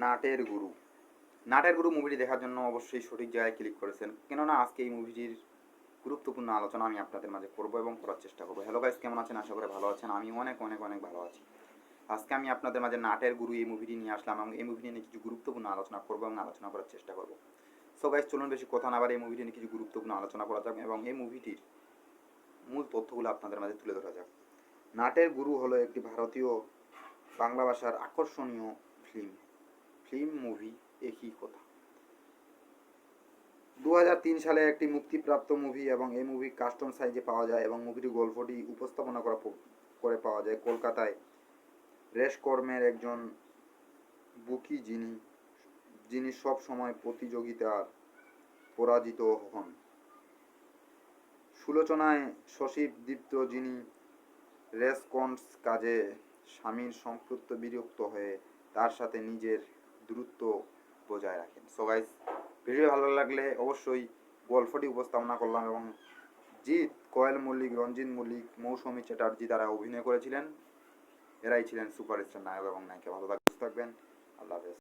নাটের গুরু। নাটের গুরু মুভিটি দেখার জন্য অবশ্যই সঠিক জায়গায় ক্লিক করেছেন, কেননা আজকে এই মুভিটির গুরুত্বপূর্ণ আলোচনা আমি আপনাদের মাঝে করবো এবং করার চেষ্টা করবো। হ্যালো গাইস, কেমন আছেন? আশা করে ভালো আছেন। আমি অনেক অনেক অনেক ভালো আছি। আজকে আমি আপনাদের মাঝে নাটের গুরু এই মুভিটি নিয়ে আসলাম এবং এই মুভিটি নিয়ে কিছু গুরুত্বপূর্ণ আলোচনা করবো এবং আলোচনা করার চেষ্টা করবো। সো গাইস, চলুন বেশি কথা না বাড়িয়ে এই মুভিটি নিয়ে কিছু গুরুত্বপূর্ণ আলোচনা করা যাক এবং এই মুভিটির মূল তথ্যগুলো আপনাদের মাঝে তুলে ধরা যাক। নাটের গুরু হলো একটি ভারতীয় বাংলা ভাষার আকর্ষণীয় মুভি একই কথা। 2003 সালে একটি মুক্তিপ্রাপ্ত মুভি এবং এই মুভি কাস্টম সাইজে পাওয়া যায় এবং মুভিটির গল্পটি উপস্থাপনা করে পাওয়া যায় কলকাতায় রেসকর্মের একজন বুকি যিনি সব সময় প্রতিযোগিতার পরাজিত হন। সুলোচনায় শশীপ দীপ্ত, যিনি রেসকন্স কাজে স্বামীর সম্পৃক্ত বিরক্ত হয়ে তার সাথে নিজের দূরত্ব বজায় রাখেন। সো গাইস, ভিডিও ভালো লাগলে অবশ্যই গল্পটি উপস্থাপনা করলাম এবং জিৎ, কোয়েল মল্লিক, রঞ্জিত মল্লিক, মৌসুমী চ্যাটার্জি তারা অভিনয় করেছিলেন। এরাই ছিলেন সুপারস্টার নায়ক এবং নায়িকা। ভালো থাকবেন। আল্লাহ হাফেজ।